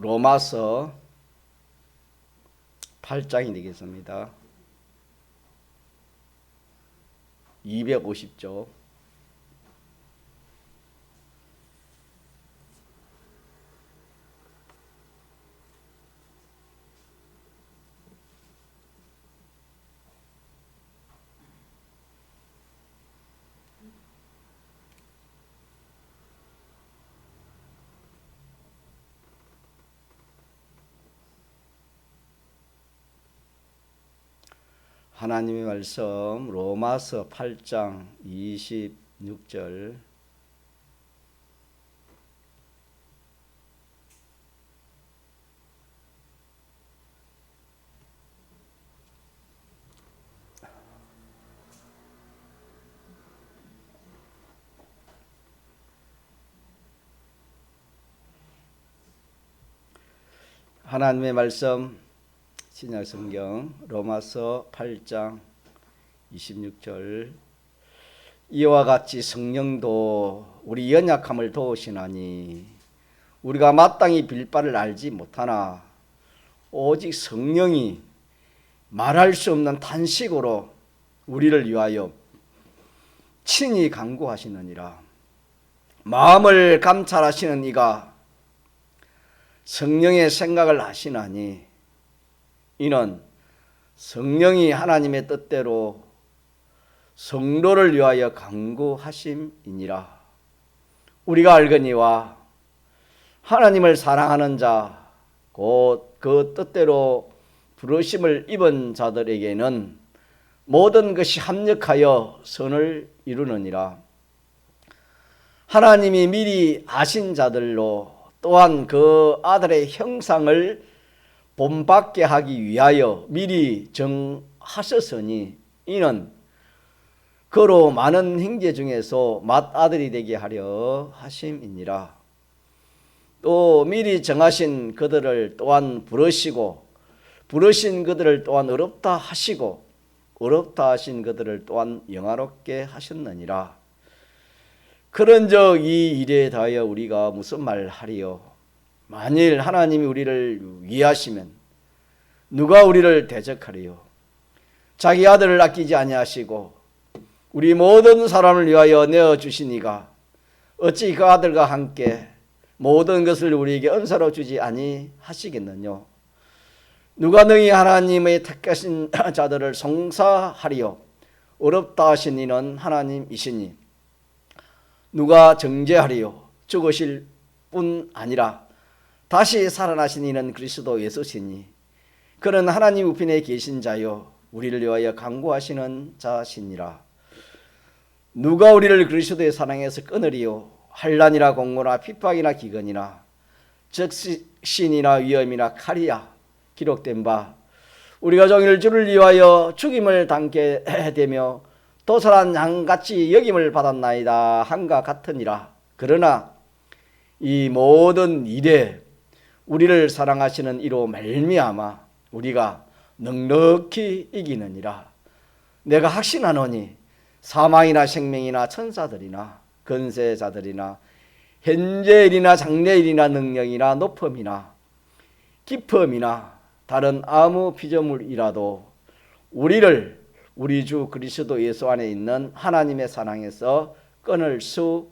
로마서 8장이 되겠습니다. 250조. 하나님의 말씀 로마서 8장 26절. 하나님의 말씀 신약성경 로마서 8장 26절. 이와 같이 성령도 우리 연약함을 도우시나니 우리가 마땅히 빌 바를 알지 못하나 오직 성령이 말할 수 없는 탄식으로 우리를 위하여 친히 간구하시느니라. 마음을 감찰하시는 이가 성령의 생각을 하시나니 이는 성령이 하나님의 뜻대로 성도를 위하여 간구하심이니라. 우리가 알거니와 하나님을 사랑하는 자 곧 그 뜻대로 부르심을 입은 자들에게는 모든 것이 합력하여 선을 이루느니라. 하나님이 미리 아신 자들로 또한 그 아들의 형상을 본받게 하기 위하여 미리 정하셨으니 이는 그로 많은 형제 중에서 맏아들이 되게 하려 하심이니라. 또 미리 정하신 그들을 또한 부르시고 부르신 그들을 또한 어렵다 하시고 어렵다 하신 그들을 또한 영화롭게 하셨느니라. 그런즉 이 일에 대하여 우리가 무슨 말하리요? 만일 하나님이 우리를 위하시면 누가 우리를 대적하리요? 자기 아들을 아끼지 아니하시고 우리 모든 사람을 위하여 내어주시니가 어찌 그 아들과 함께 모든 것을 우리에게 은사로 주지 아니하시겠느냐? 누가 능히 하나님의 택하신 자들을 송사하리요? 어렵다 하신 이는 하나님이시니 누가 정죄하리요? 죽으실 뿐 아니라 다시 살아나신 이는 그리스도 예수시니 그는 하나님 우편에 계신 자요 우리를 위하여 간구하시는 자시니라. 누가 우리를 그리스도의 사랑에서 끊으리요? 환난이나 공고나 핍박이나 기근이나 적신이나 위험이나 칼이야. 기록된 바 우리가 종일 주를 위하여 죽임을 당게 되며 도살한 양같이 여김을 받았나이다 한과 같으니라. 그러나 이 모든 일에 우리를 사랑하시는 이로 말미암아 우리가 넉넉히 이기느니라. 내가 확신하노니 사망이나 생명이나 천사들이나 권세자들이나 현재일이나 장래일이나 능력이나 높음이나 깊음이나 다른 아무 피조물이라도 우리를 우리 주 그리스도 예수 안에 있는 하나님의 사랑에서 끊을 수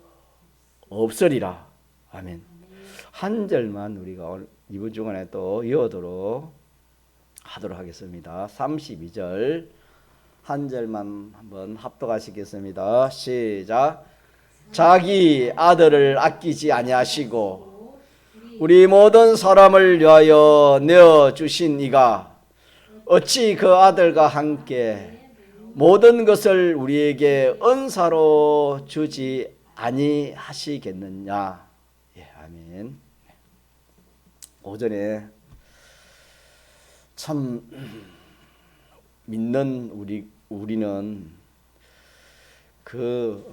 없으리라. 아멘. 한 절만 우리가 오늘 이번 주간에 또 이어도록 하도록 하겠습니다. 32절 한 절만 한번 합독하시겠습니다. 시작. 자기 아들을 아끼지 아니하시고 우리 모든 사람을 위하여 내어주신 이가 어찌 그 아들과 함께 모든 것을 우리에게 은사로 주지 아니하시겠느냐. 예, 아멘. 오전에 참 믿는 우리는 그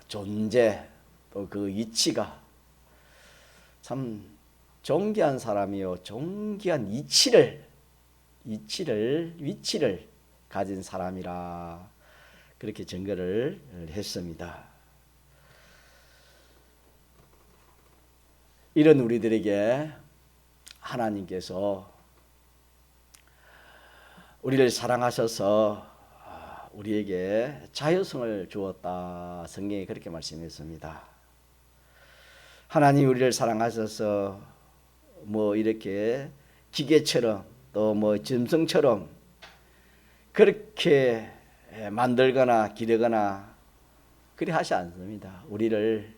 존재 또 그 이치가 참 존귀한 사람이요 존귀한 위치를 가진 사람이라 그렇게 증거를 했습니다. 이런 우리들에게 하나님께서 우리를 사랑하셔서 우리에게 자유성을 주었다. 성경이 그렇게 말씀했습니다. 하나님 우리를 사랑하셔서 뭐 이렇게 기계처럼 또 뭐 짐승처럼 그렇게 만들거나 기르거나 그리 하지 않습니다. 우리를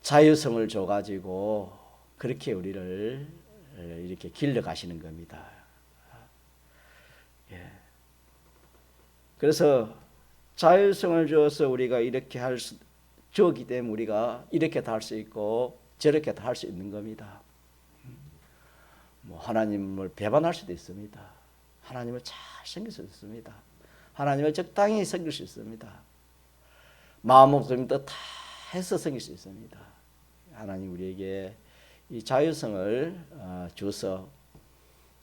자유성을 줘가지고 그렇게 우리를 이렇게 길러 가시는 겁니다. 그래서 자유성을 주어서 우리가 이렇게 주었기 때문에 우리가 이렇게 다 할 수 있고 저렇게 다 할 수 있는 겁니다. 뭐 하나님을 배반할 수도 있습니다. 하나님을 잘 섬길 수 있습니다. 하나님을 적당히 섬길 수 있습니다. 마음 없으면 또 다 해서 섬길 수 있습니다. 하나님 우리에게 이 자유성을 주어서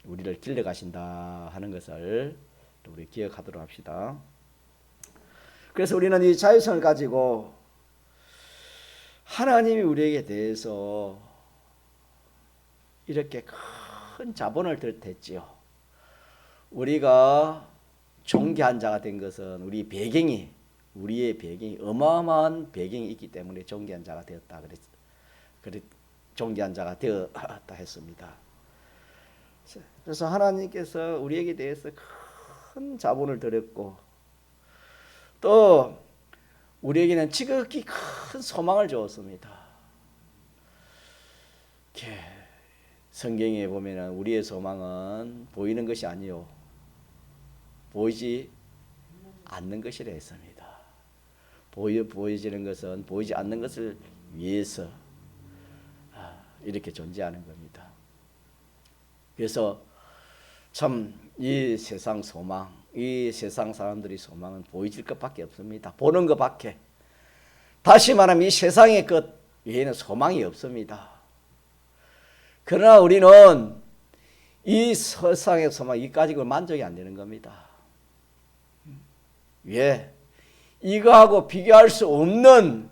우리를 길러 가신다 하는 것을 우리 기억하도록 합시다. 그래서 우리는 이 자유성을 가지고 하나님이 우리에게 대해서 이렇게 큰 자본을 들었지요. 우리가 존귀한 자가 된 것은 우리의 배경이 어마어마한 배경이 있기 때문에 존귀한 자가 되었다. 그래 존귀한 자가 되었다 했습니다. 그래서 하나님께서 우리에게 대해서 큰 자본을 드렸고 또 우리에게는 지극히 큰 소망을 주었습니다. 성경에 보면 우리의 소망은 보이는 것이 아니요 보이지 않는 것이라 했습니다. 보여지는 것은 보이지 않는 것을 위해서 이렇게 존재하는 겁니다. 그래서 참 이 세상 소망, 이 세상 사람들의 소망은 보이질 것밖에 없습니다. 보는 것밖에. 다시 말하면 이 세상의 것 외에는 소망이 없습니다. 그러나 우리는 이 세상의 소망 이 가지고 만족이 안 되는 겁니다. 왜? 이거하고 비교할 수 없는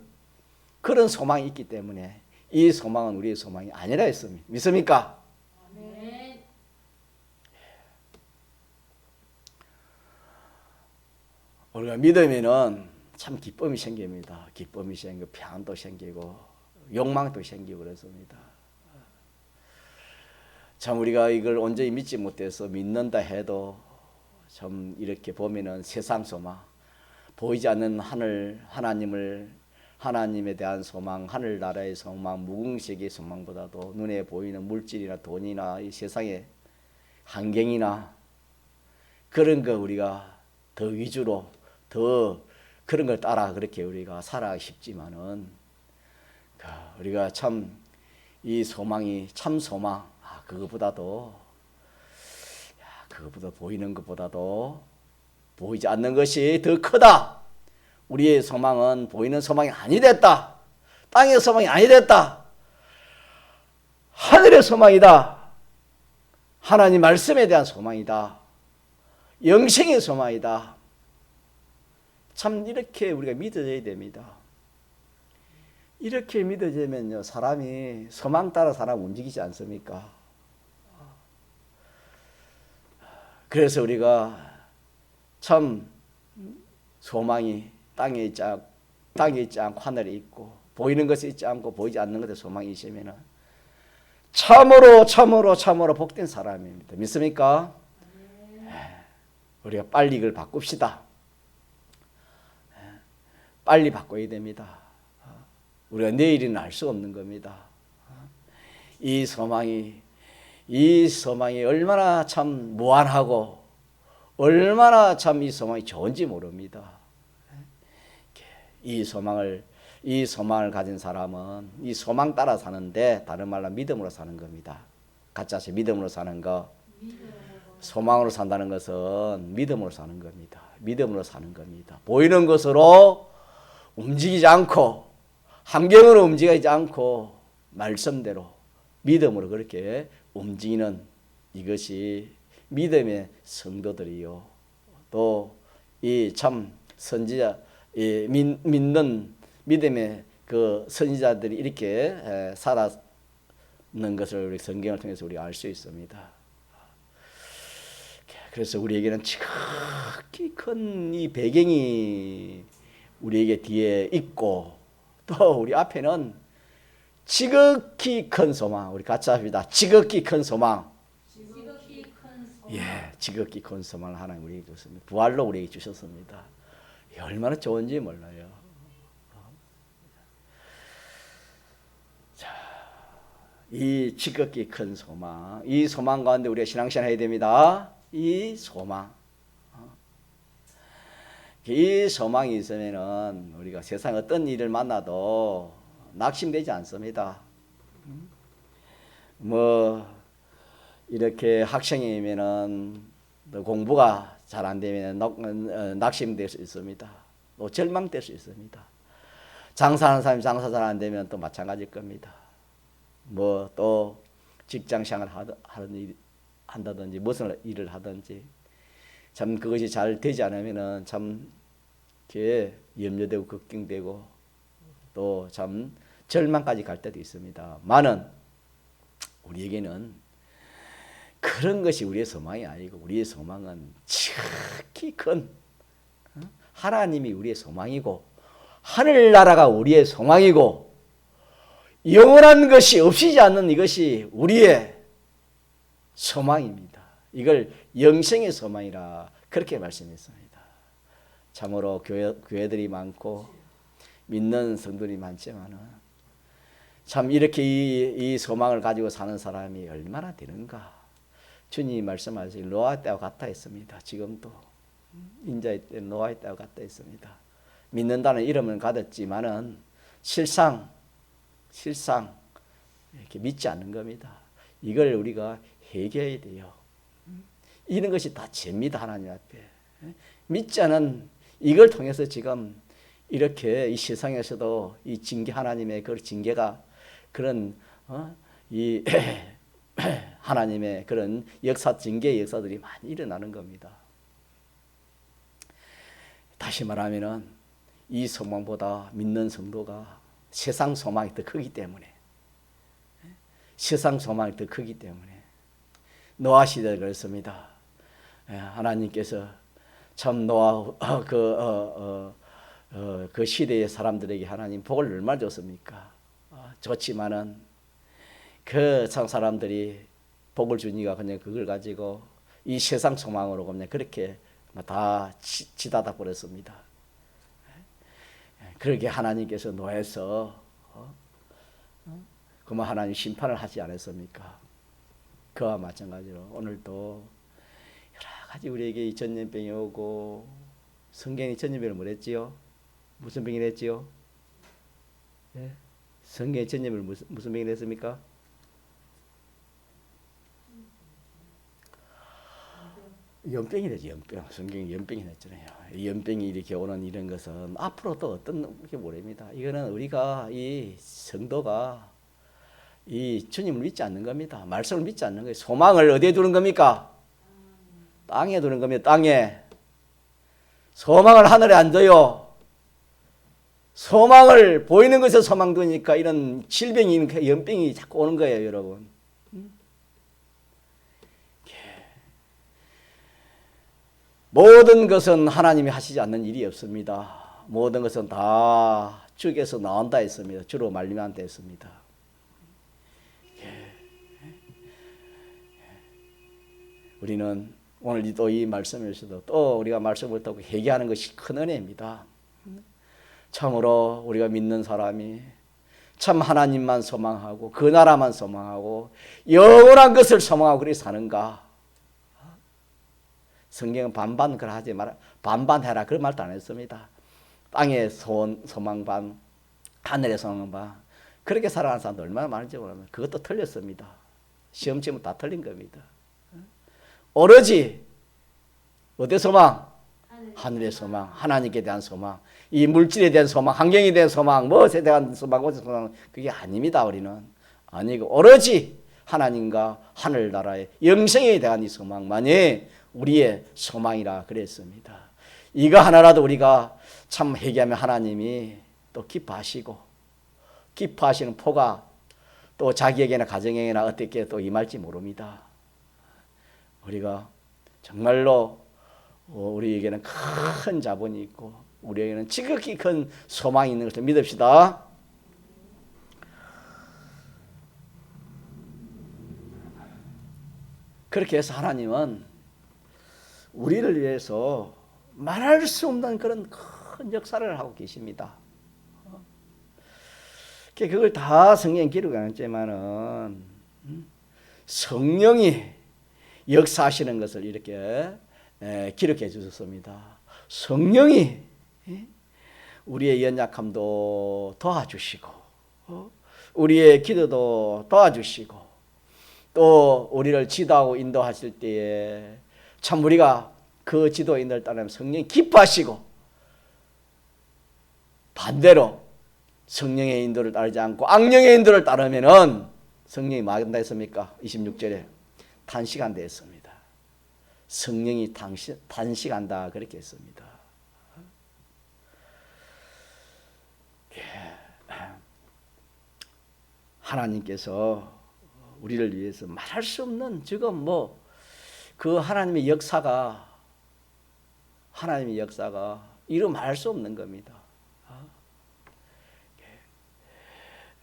그런 소망이 있기 때문에 이 소망은 우리의 소망이 아니라 했습니다. 믿습니까? 네. 우리가 믿으면은 참 기쁨이 생깁니다. 기쁨이 생기고 평안도 생기고 욕망도 생기고 그렇습니다. 참 우리가 이걸 온전히 믿지 못해서 믿는다 해도 참 이렇게 보면은 세상 소망, 보이지 않는 하늘 하나님에 대한 소망, 하늘나라의 소망, 무궁세계의 소망보다도 눈에 보이는 물질이나 돈이나 이 세상의 환경이나 그런 거 우리가 더 위주로 더 그런 걸 따라 그렇게 우리가 살아가기 쉽지만은 우리가 참 이 소망이 참 소망 그것보다 보이는 것보다도 보이지 않는 것이 더 크다. 우리의 소망은 보이는 소망이 아니 됐다. 땅의 소망이 아니 됐다. 하늘의 소망이다. 하나님 말씀에 대한 소망이다. 영생의 소망이다. 참 이렇게 우리가 믿어져야 됩니다. 이렇게 믿어지면요 사람이 소망 따라 사람 움직이지 않습니까? 그래서 우리가 참 소망이 땅에 있지 않고 하늘에 있고 보이는 것이 있지 않고 보이지 않는 것에 소망이 있으면 참으로 복된 사람입니다. 믿습니까? 우리가 빨리 이걸 바꿉시다. 빨리 바꿔야 됩니다. 우리가 내일은 알 수 없는 겁니다. 이 소망이 얼마나 참 무한하고 얼마나 참 이 소망이 좋은지 모릅니다. 이 소망을 가진 사람은 이 소망 따라 사는데 다른 말로 믿음으로 사는 겁니다. 가짜서 믿음으로 사는 거. 소망으로 산다는 것은 믿음으로 사는 겁니다. 믿음으로 사는 겁니다. 보이는 것으로 움직이지 않고 환경으로 움직이지 않고 말씀대로 믿음으로 그렇게 움직이는 이것이 믿음의 성도들이요. 또 이 참 선지자 믿는 믿음의 그 선지자들이 이렇게 살았는 것을 우리 성경을 통해서 우리가 알 수 있습니다. 그래서 우리에게는 지극히 큰 이 배경이 우리에게 뒤에 있고 또 우리 앞에는 지극히 큰 소망, 우리 같이 합시다. 지극히 큰 소망. 지극히 큰 소망. 예, 지극히 큰 소망을 하나님 우리에게 주셨습니다. 부활로 우리에게 주셨습니다. 얼마나 좋은지 몰라요. 자, 이 지극히 큰 소망, 이 소망 가운데 우리가 신앙생활 해야 됩니다. 이 소망. 이 소망이 있으면은 우리가 세상 어떤 일을 만나도 낙심되지 않습니다. 뭐 이렇게 학생이면은 공부가 잘 안 되면 낙심될 수 있습니다. 또 절망될 수 있습니다. 장사하는 사람이 장사 잘 안 되면 또 마찬가지일 겁니다. 뭐 또 직장 생활 한다든지 무슨 일을 하든지 참 그것이 잘 되지 않으면은 참 이렇게 염려되고 걱정되고 또 참 절망까지 갈 때도 있습니다. 많은 우리에게는 그런 것이 우리의 소망이 아니고 우리의 소망은 지극히 큰 하나님이 우리의 소망이고 하늘나라가 우리의 소망이고 영원한 것이 없이지 않는 이것이 우리의 소망입니다. 이걸 영생의 소망이라 그렇게 말씀했습니다. 참으로 교회들이 많고 믿는 성도들이 많지만은 참 이렇게 이 소망을 가지고 사는 사람이 얼마나 되는가. 주님이 말씀하신 노아의 때와 같다 했습니다. 지금도 인자의 때 노아의 때와 같다 했습니다. 믿는다는 이름은 가졌지만은 실상 이렇게 믿지 않는 겁니다. 이걸 우리가 해결해야 돼요. 이런 것이 다 죄입니다. 하나님 앞에. 믿지 않은 이걸 통해서 지금 이렇게 이 세상에서도 이 징계 하나님의 그 징계가 그런 이 하나님의 그런 역사 징계의 역사들이 많이 일어나는 겁니다. 다시 말하면은 이 소망보다 믿는 성도가 세상 소망이 더 크기 때문에 세상 소망이 더 크기 때문에 노아 시대에 그랬습니다. 하나님께서 참 노아 그 시대의 사람들에게 하나님 복을 얼마나 줬습니까? 좋지만은 그 참 사람들이 복을 주니까 그냥 그걸 가지고 이 세상 소망으로 그냥 그렇게 다 치닫아 버렸습니다. 그러게 하나님께서 노해서 그만 하나님 심판을 하지 않았습니까? 그와 마찬가지로 오늘도 여러 가지 우리에게 이 전염병이 오고 성경이 전염병을 뭐랬지요? 무슨 병이 했지요? 네? 성경의 전염을 무슨 병이 했습니까? 연병이 되지. 연병. 성경이 연병이 했잖아요. 연병이 이렇게 오는 이런 것은 앞으로 또 어떤 게 모릅니다. 이거는 우리가 이 성도가 이 주님을 믿지 않는 겁니다. 말씀을 믿지 않는 거예요. 소망을 어디에 두는 겁니까? 땅에 두는 겁니다. 땅에. 소망을 하늘에 안 둬요. 소망을 보이는 것에 소망 두니까 이런 질병이 연병이 자꾸 오는 거예요, 여러분. 모든 것은 하나님이 하시지 않는 일이 없습니다. 모든 것은 다 주께서 나온다 했습니다. 주로 말미암다 했습니다. 우리는 오늘 또 이 말씀에서도 또 우리가 말씀을 듣고 회개하는 것이 큰 은혜입니다. 참으로 우리가 믿는 사람이 참 하나님만 소망하고 그 나라만 소망하고 영원한 것을 소망하고 그렇게 사는가? 성경은 반반 그걸 하지 마라. 반반해라. 그런 말도 안 했습니다. 땅의 소망 반, 하늘의 소망 반. 그렇게 살아가는 사람도 얼마나 많은지 모르면 그것도 틀렸습니다. 시험 치면 다 틀린 겁니다. 오로지 어디의 소망? 하늘의 소망, 하나님께 대한 소망, 이 물질에 대한 소망, 환경에 대한 소망, 무엇에 대한 소망, 무엇에 대한 소망, 그게 아닙니다. 우리는 아니고 오로지 하나님과 하늘나라의 영생에 대한 이 소망만이 우리의 소망이라 그랬습니다. 이거 하나라도 우리가 참 회개하면 하나님이 또 기뻐하시고 기뻐하시는 포가 또 자기에게나 가정에게나 어떻게 또 임할지 모릅니다. 우리가 정말로 우리에게는 큰 자본이 있고 우리에게는 지극히 큰 소망이 있는 것을 믿읍시다. 그렇게 해서 하나님은 우리를 위해서 말할 수 없는 그런 큰 역사를 하고 계십니다. 그걸 다 성경에 기록하고 있지만은 성령이 역사하시는 것을 이렇게 기록해 주셨습니다. 성령이 우리의 연약함도 도와주시고 우리의 기도도 도와주시고 또 우리를 지도하고 인도하실 때에 참 우리가 그 지도 인도를 따르면 성령이 기뻐하시고 반대로 성령의 인도를 따르지 않고 악령의 인도를 따르면은 성령이 뭐 한다 했습니까? 26절에 탄식한다 했습니다. 성령이 탄식한다 그렇게 했습니다. 하나님께서 우리를 위해서 말할 수 없는 지금 그 하나님의 역사가 이루 말할 수 없는 겁니다.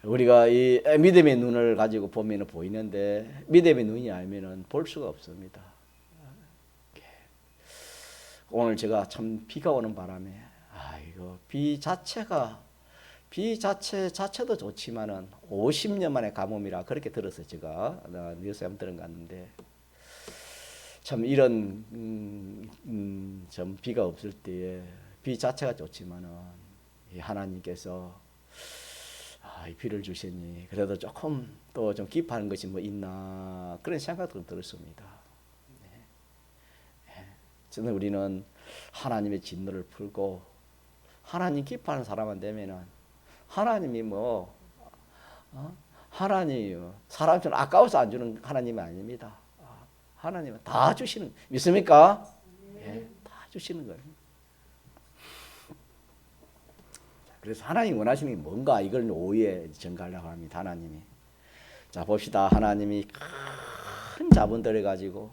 우리가 이 믿음의 눈을 가지고 보면 보이는데 믿음의 눈이 아니면 볼 수가 없습니다. 오늘 제가 참 비가 오는 바람에 이거 비 자체도 좋지만은 50년 만에 가뭄이라 그렇게 들어서 제가 뉴스에 한번 들은 것 같는데 참 이런 좀 비가 없을 때에 비 자체가 좋지만은 하나님께서 이 비를 주시니 그래도 조금 또 좀 기뻐하는 것이 뭐 있나 그런 생각도 들었습니다. 저는 우리는 하나님의 진노를 풀고 하나님 기뻐하는 사람만 되면은 하나님이 하나님 사람처럼 아까워서 안 주는 하나님이 아닙니다. 하나님은 다 주시는 믿습니까? 다 주시는 거예요. 그래서 하나님 원하시는 게 뭔가 이걸 오후에 전가하려고 합니다. 하나님이 자 봅시다. 하나님이 큰 자본들을 가지고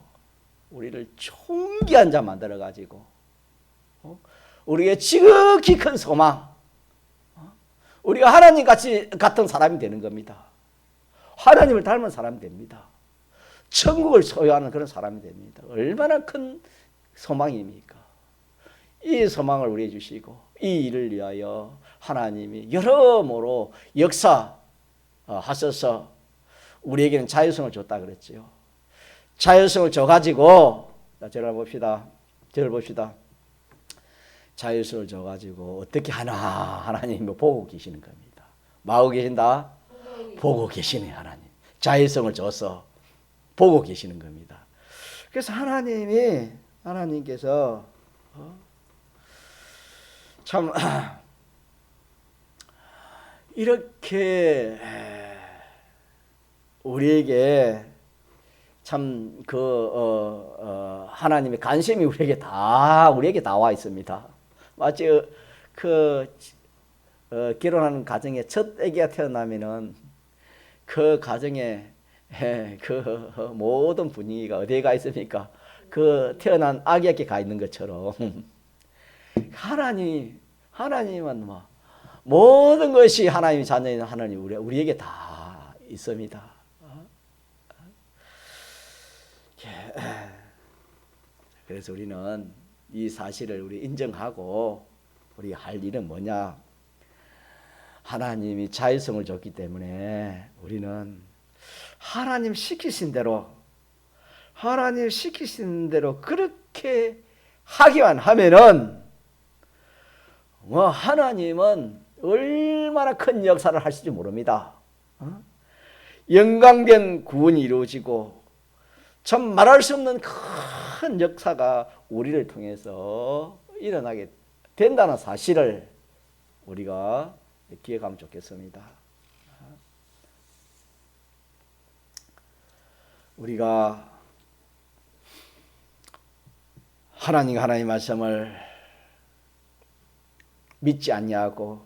우리를 존귀한 자 만들어 가지고 우리의 지극히 큰 소망 우리가 하나님 같은 사람이 되는 겁니다. 하나님을 닮은 사람이 됩니다. 천국을 소유하는 그런 사람이 됩니다. 얼마나 큰 소망입니까? 이 소망을 우리에게 주시고 이 일을 위하여 하나님이 여러모로 역사하셔서 우리에게는 자유성을 줬다 그랬지요. 자유성을 줘가지고 저를 봅시다. 자유성을 줘가지고 어떻게 하나님이 보고 계시는 겁니다. 뭐하고 계신다? 보고 계시네 하나님. 자유성을 줘서 보고 계시는 겁니다. 그래서 하나님께서 참 이렇게 우리에게 참 하나님의 관심이 우리에게 다 와 있습니다. 마치 결혼하는 가정에 첫 아기가 태어나면은 그 가정에 그 모든 분위기가 어디에 가 있습니까? 그 태어난 아기에게 가 있는 것처럼 하나님은 모든 것이 하나님의 자녀인 하나님 우리에게 다 있습니다. 그래서 우리는 이 사실을 우리 인정하고 우리 할 일은 뭐냐? 하나님이 자유성을 줬기 때문에 우리는 하나님 시키신 대로 그렇게 하기만 하면은 하나님은 얼마나 큰 역사를 하실지 모릅니다. 영광된 구원이 이루어지고 참 말할 수 없는 큰 역사가 우리를 통해서 일어나게 된다는 사실을 우리가 기억하면 좋겠습니다. 우리가 하나님 말씀을 믿지 않냐고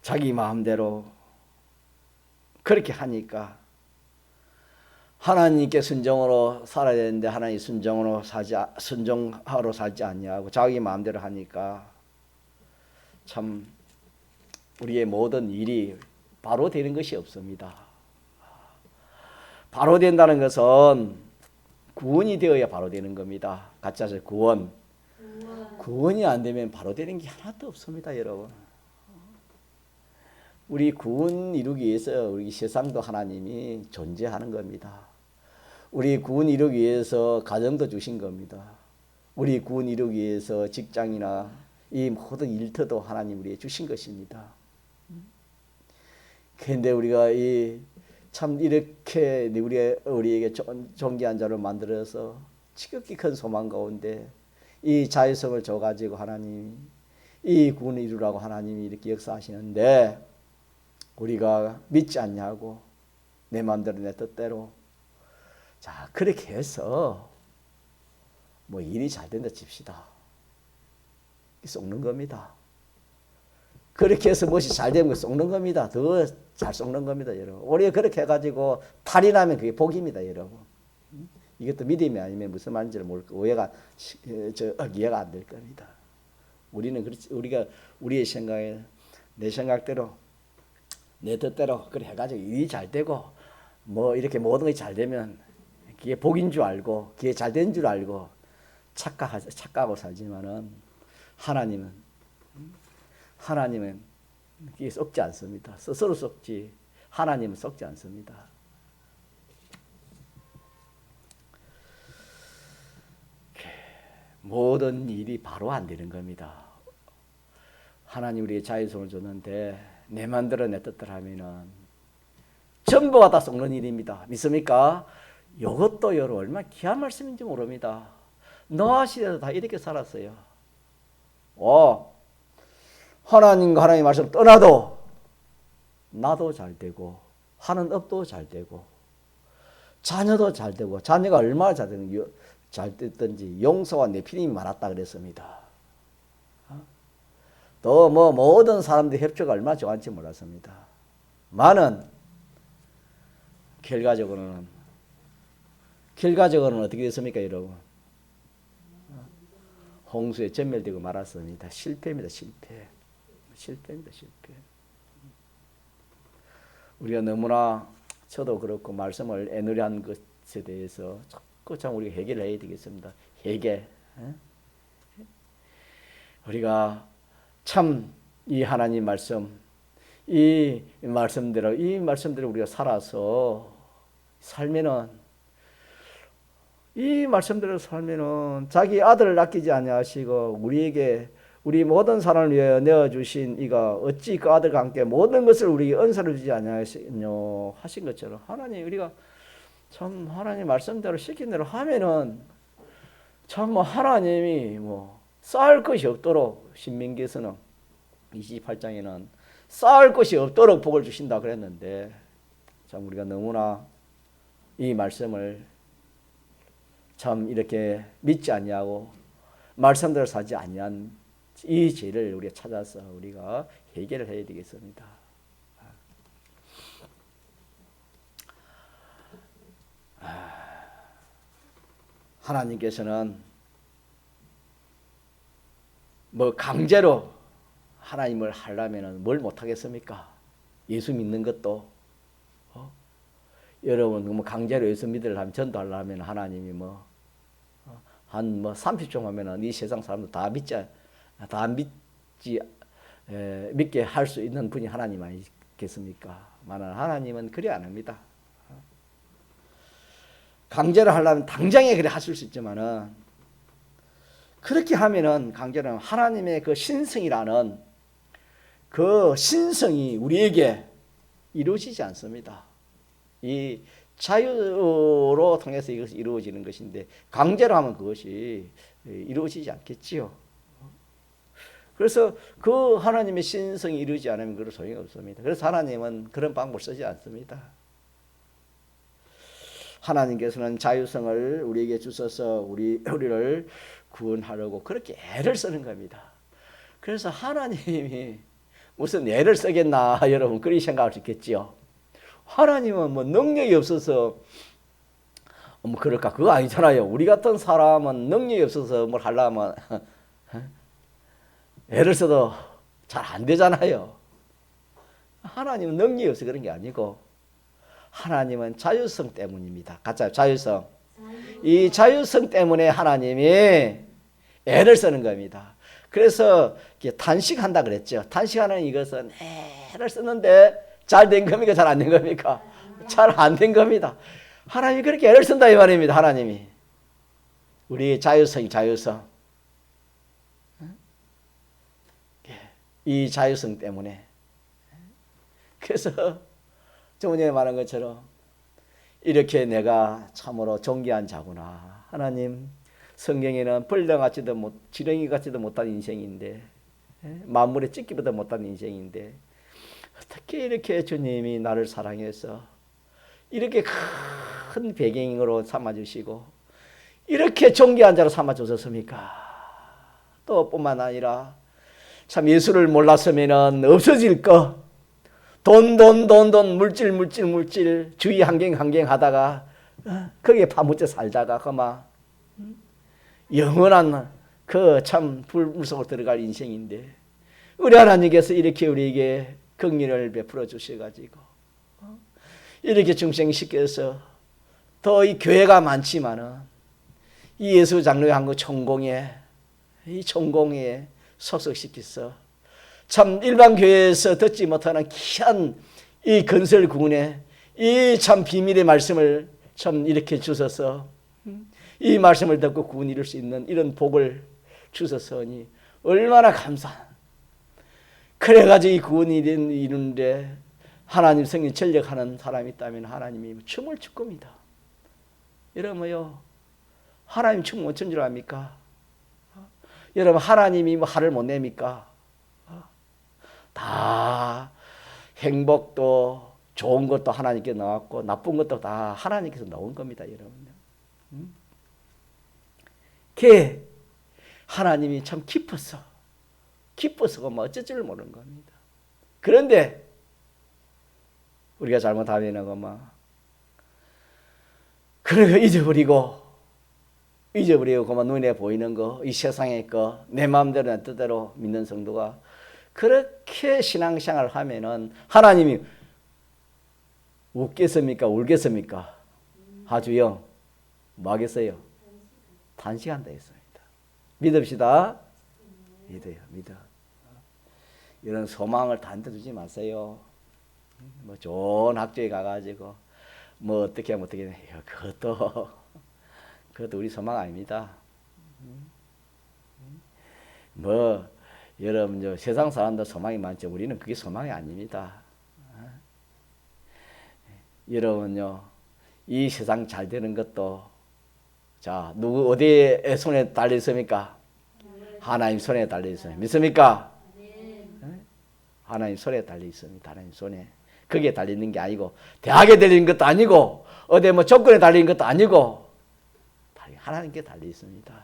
자기 마음대로 그렇게 하니까 하나님께 순종으로 살아야 되는데 하나님 순종하러 살지 않냐고 자기 마음대로 하니까 참 우리의 모든 일이 바로 되는 것이 없습니다. 바로 된다는 것은 구원이 되어야 바로 되는 겁니다. 같이 하세요. 구원이 안 되면 바로 되는 게 하나도 없습니다, 여러분. 우리 구원 이루기 위해서 우리 세상도 하나님이 존재하는 겁니다. 우리 구원 이루기 위해서 가정도 주신 겁니다. 우리 구원 이루기 위해서 직장이나 이 모든 일터도 하나님 우리에게 주신 것입니다. 그런데 우리가 참 이렇게 우리에게 존귀한 자를 만들어서 지극히 큰 소망 가운데 이 자유성을 줘가지고 하나님 이 구원을 이루라고 하나님이 이렇게 역사하시는데 우리가 믿지 않냐고 내 마음대로 내 뜻대로 자 그렇게 해서 뭐 일이 잘 된다 칩시다. 썩는 겁니다. 그렇게 해서 무엇이 잘 되면 썩는 겁니다. 더 잘 썩는 겁니다, 여러분. 우리가 그렇게 해가지고 탈이 나면 그게 복입니다, 여러분. 이것도 믿음이 아니면 무슨 말인지를 모르고 이해가 안 될 겁니다. 우리는 그렇지, 우리가 우리의 생각에 내 생각대로 내 뜻대로 그래 해가지고 일이 잘 되고 뭐 이렇게 모든 것이 잘 되면 그게 복인 줄 알고 그게 잘 된 줄 알고 착각하고 살지만은 하나님은 그게 썩지 않습니다. 스스로 썩지 하나님은 썩지 않습니다. 모든 일이 바로 안 되는 겁니다. 하나님 우리의 자유성을 줬는데 내 맘대로 내 뜻대로 하면은 전부가 다 썩는 일입니다. 믿습니까? 이것도 여러분 얼마나 귀한 말씀인지 모릅니다. 노아 시대도 다 이렇게 살았어요. 하나님과 하나님의 말씀 떠나도 나도 잘 되고 하는 업도 잘 되고 자녀도 잘 되고 자녀가 얼마나 잘 됐든지 용서와 내피림이 많았다 그랬습니다. 또 뭐 모든 사람들의 협조가 얼마나 좋았는지 몰랐습니다. 많은 결과적으로는 어떻게 됐습니까, 여러분? 홍수에 전멸되고 말았습니다. 실패입니다, 실패입니다. 우리가 너무나 저도 그렇고 말씀을 애누리한 것에 대해서 자꾸 참 우리가 해결을 해야 되겠습니다. 해결. 우리가 참 이 하나님 말씀, 이 말씀대로 우리가 살아서 살면은 이 말씀대로 살면은 자기 아들을 아끼지 아니하시고 우리 모든 사람을 위하여 내어 주신 이가 어찌 그 아들과 함께 모든 것을 우리에게 은사를 주지 아니하시뇨 하신 것처럼 하나님 우리가 참 하나님 말씀대로 시킨 대로 하면은 참 뭐 하나님이 뭐 쌓을 것이 없도록 신명기에서는 28장에는 쌓을 것이 없도록 복을 주신다 그랬는데 참 우리가 너무나 이 말씀을 참 이렇게 믿지 아니하고 말씀대로 살지 아니한 이 죄를 우리가 찾아서 우리가 해결을 해야 되겠습니다. 하나님께서는 뭐 강제로 하나님을 하려면 뭘 못하겠습니까? 예수 믿는 것도 여러분 뭐 강제로 예수 믿으려면 전도하려면 하나님이 한 30종 하면은 이 세상 사람들 다 믿게 할 수 있는 분이 하나님 아니겠습니까? 만약 하나님은 그리 안 합니다. 강제로 하려면 당장에 그래 하실 수 있지만은 그렇게 하면은 강제로 하나님의 그 신성이라는 그 신성이 우리에게 이루어지지 않습니다. 이 자유로 통해서 이것이 이루어지는 것인데 강제로 하면 그것이 이루어지지 않겠지요. 그래서 그 하나님의 신성이 이루어지지 않으면 그런 소용이 없습니다. 그래서 하나님은 그런 방법을 쓰지 않습니다. 하나님께서는 자유성을 우리에게 주셔서 우리를 구원하려고 그렇게 애를 쓰는 겁니다. 그래서 하나님이 무슨 애를 쓰겠나 여러분 그렇게 생각할 수 있겠지요. 하나님은 뭐 능력이 없어서 뭐 그럴까? 그거 아니잖아요. 우리 같은 사람은 능력이 없어서 뭘 하려면 애를 써도 잘 안 되잖아요. 하나님은 능력이 없어서 그런 게 아니고 하나님은 자유성 때문입니다. 가짜 자유성. 이 자유성 때문에 하나님이 애를 쓰는 겁니다. 그래서 단식한다 그랬죠. 단식하는 이것은 애를 쓰는데 잘 된 겁니까? 잘 안 된 겁니까? 잘 안 된 겁니다. 하나님이 그렇게 애를 쓴다 이 말입니다. 하나님이. 우리의 자유성. 이 자유성 때문에. 그래서 저번에 말한 것처럼 이렇게 내가 참으로 존귀한 자구나. 하나님 성경에는 벌레같이도 지렁이같이도 못한 인생인데 만물에 찢기보다 못한 인생인데 어떻게 이렇게 주님이 나를 사랑해서 이렇게 큰 배경으로 삼아주시고 이렇게 존귀한 자로 삼아주셨습니까? 또 뿐만 아니라 참 예수를 몰랐으면 없어질 거 돈 물질 주위 환경 하다가 거기에 파묻혀 살다가 그만 영원한 그 참 불물 속으로 들어갈 인생인데 우리 하나님께서 이렇게 우리에게 긍휼을 베풀어 주셔가지고 이렇게 중생시켜서 더 이 교회가 많지만은 이 예수 장로의 한국 이 천공에 소속시켜서 참 일반 교회에서 듣지 못하는 귀한 이 건설 구원에 이 참 비밀의 말씀을 참 이렇게 주셔서 이 말씀을 듣고 구원 이룰 수 있는 이런 복을 주셨으니 얼마나 감사한. 그래가지고 이 구원이 이루는데 하나님 성령 전력하는 사람이 있다면 하나님이 춤을 출 겁니다. 여러분요, 하나님 춤 못 춘 줄 압니까? 여러분 하나님이 뭐 화를 못 냅니까? 다 행복도 좋은 것도 하나님께 나왔고 나쁜 것도 다 하나님께서 나온 겁니다, 여러분. 그 하나님이 참 기뻐서 뭐 어쩔 줄 모르는 겁니다. 그런데 우리가 잘못하면 그만 그러니까 잊어버리고 그만 눈에 보이는 거, 이 세상의 거, 내 마음대로 내 뜻대로 믿는 성도가 그렇게 신앙생활을 하면은 하나님이 웃겠습니까? 울겠습니까? 아주요. 뭐 하겠어요? 단식한다 했습니다. 믿읍시다. 믿어. 이런 소망을 단테 두지 마세요. 뭐 좋은 학교에 가가지고 뭐 어떻게 하면 어떻게 해요. 그것도 우리 소망 아닙니다. 뭐 여러분 세상 사람들 소망이 많죠. 우리는 그게 소망이 아닙니다. 여러분요, 이 세상 잘 되는 것도 자 누구 어디에 손에 달려 있습니까? 하나님 손에 달려 있어요. 믿습니까? 하나님 손에 달려 있습니다. 하나님 손에. 거기에 달려 있는 게 아니고 대학에 달린 것도 아니고 어디 뭐 조건에 달린 것도 아니고 하나님께 달려 있습니다.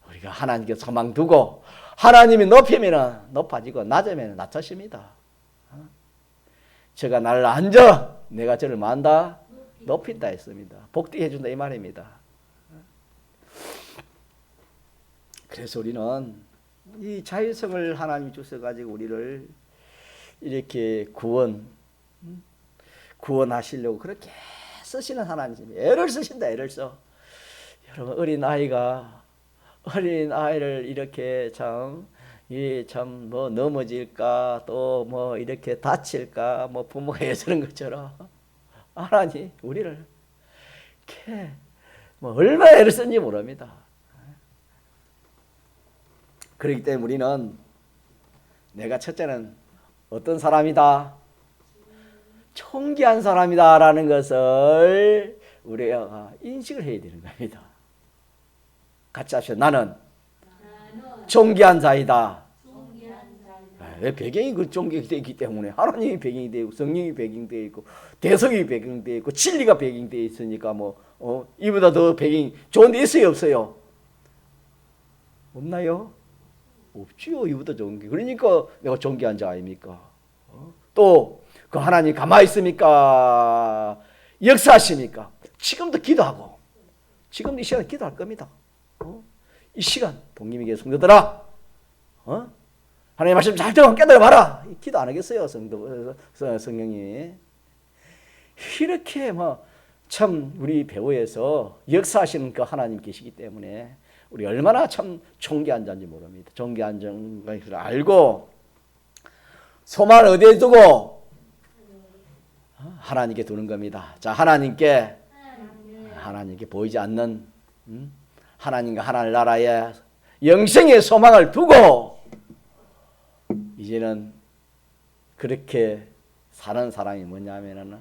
우리가 하나님께 소망 두고 하나님이 높이면 높아지고 낮으면 낮아집니다. 저가 나를 앉아 내가 저를 만다 높인다 했습니다. 복되게 해준다 이 말입니다. 그래서 우리는 이 자유성을 하나님이 주셔가지고 우리를 이렇게 구원하시려고 그렇게 쓰시는 하나님이 애를 쓰신다. 애를 써. 여러분 어린 아이를 이렇게 참 뭐 넘어질까 또 뭐 이렇게 다칠까 뭐 부모가 애쓰는 것처럼 하나님 우리를 이렇게 뭐 얼마나 애를 쓴지 모릅니다. 그렇기 때문에 우리는 내가 첫째는 어떤 사람이다? 존귀한 사람이다라는 것을 우리가 인식을 해야 되는 겁니다. 같이 합시다. 나는 존귀한 자이다. 왜 배경이 그 존귀가 되기 때문에 하나님이 배경이 되고 성령이 배경되어 있고 대성이 배경되어 있고 진리가 배경되어 있으니까 이보다 더 배경이 좋은 데 있어요 없어요? 없나요? 없지요. 이보다 좋은 게. 그러니까 내가 존귀한 자 아닙니까? 또 그 하나님 가만히 있습니까? 역사하십니까? 지금도 기도하고 지금도 이 시간 기도할 겁니다. 이 시간 동님에게 성도들아, 하나님 말씀 잘 듣고 깨달아 봐라. 기도 안 하겠어요, 성령이. 이렇게 참 우리 배후에서 역사하시는 그 하나님 계시기 때문에 우리 얼마나 참 존귀한 자인지 모릅니다. 존귀한 자를 알고 소망을 어디에 두고 하나님께 두는 겁니다. 자, 하나님께 보이지 않는 하나님과 하나님 나라의 영생의 소망을 두고 이제는 그렇게 사는 사람이 뭐냐면은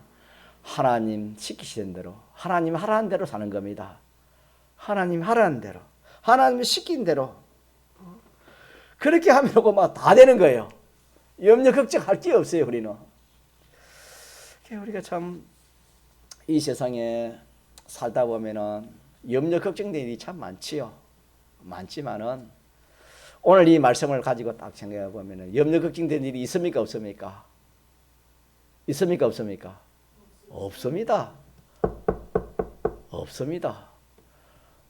하나님 시키시는 대로, 하나님 하라는 대로 사는 겁니다. 하나님 하라는 대로, 하나님 시킨 대로 그렇게 하면 다 되는 거예요. 염려 걱정할 게 없어요. 우리는 우리가 참 이 세상에 살다 보면은 염려 걱정되는 일이 참 많지요. 많지만은 오늘 이 말씀을 가지고 딱 생각해 보면은 염려 걱정되는 일이 있습니까, 없습니까? 있습니까, 없습니까? 없습니다. 없습니다.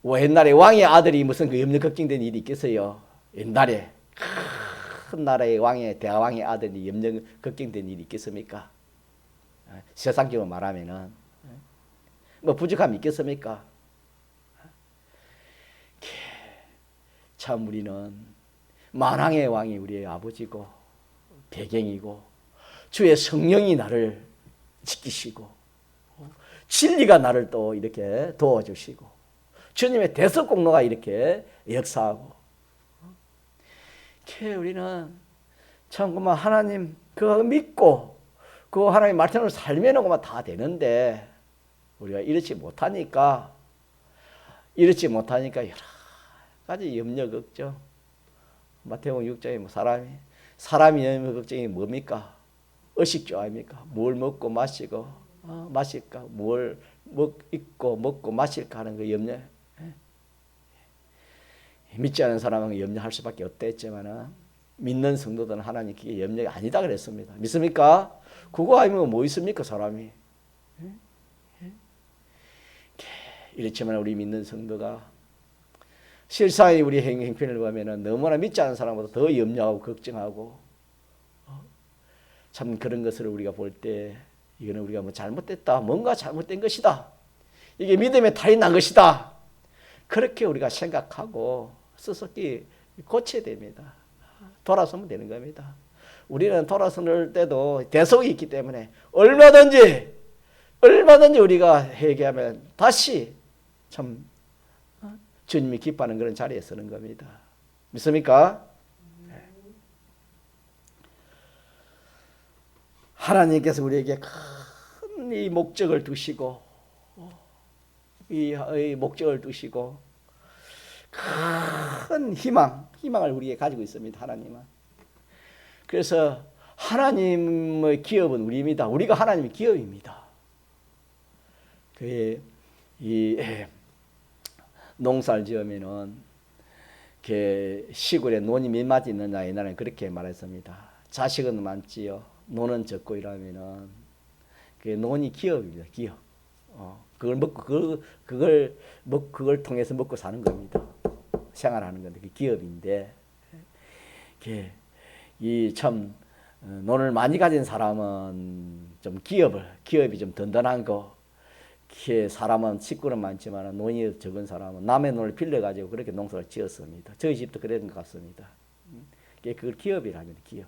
옛날에 왕의 아들이 무슨 그 염려 걱정된 일이 있겠어요? 옛날에 큰 나라의 왕의 대왕의 아들이 염려 걱정된 일이 있겠습니까? 세상적으로 말하면은 부족함이 있겠습니까? 참 우리는 만왕의 왕이 우리의 아버지고 배경이고 주의 성령이 나를 지키시고 진리가 나를 또 이렇게 도와주시고 주님의 대속공로가 이렇게 역사하고 우리는 참 그만 하나님 그거 믿고 그 하나님 말씀을 살면 그만 다 되는데 우리가 이렇지 못하니까 여러 가지 염려 걱정. 마태복음 6장에 사람이 염려 걱정이 뭡니까? 의식주 아닙니까? 뭘 먹고 마시고 마실까? 뭘 입고 먹고 마실까 하는 그 염려. 믿지 않은 사람은 염려할 수밖에 없다 했지만 믿는 성도들은 하나님 그게 염려가 아니다 그랬습니다. 믿습니까? 그거 아니면 뭐 있습니까 사람이? 이렇지만 우리 믿는 성도가 실상이 우리 행편을 보면은 너무나 믿지 않은 사람보다 더 염려하고 걱정하고 참 그런 것을 우리가 볼 때 이거는 우리가 잘못됐다, 뭔가 잘못된 것이다, 이게 믿음의 탈이 난 것이다, 그렇게 우리가 생각하고 스스로 고쳐야 됩니다. 돌아서면 되는 겁니다. 우리는 돌아설 때도 대속이 있기 때문에 얼마든지 우리가 회개하면 다시 참 주님이 기뻐하는 그런 자리에 서는 겁니다. 믿습니까? 네. 하나님께서 우리에게 큰 이 목적을 두시고 이 목적을 두시고 큰 희망을 우리에게 가지고 있습니다. 하나님은. 그래서 하나님의 기업은 우리입니다. 우리가 하나님의 기업입니다. 이 농사를 지으면은 시골에 논이 몇 마디 있느냐 옛날에는 그렇게 말했습니다. 자식은 많지요, 논은 적고 이러면은 그 논이 기업입니다. 기업. 그걸 먹고 그걸 통해서 먹고 사는 겁니다. 생활하는 건데 그 기업인데 이 참 논을 많이 가진 사람은 좀 기업이 좀 든든한 거. 사람은 식구는 많지만 논이 적은 사람은 남의 논을 빌려가지고 그렇게 농사를 지었습니다. 저희 집도 그런 것 같습니다. 그걸 기업이라는 기업.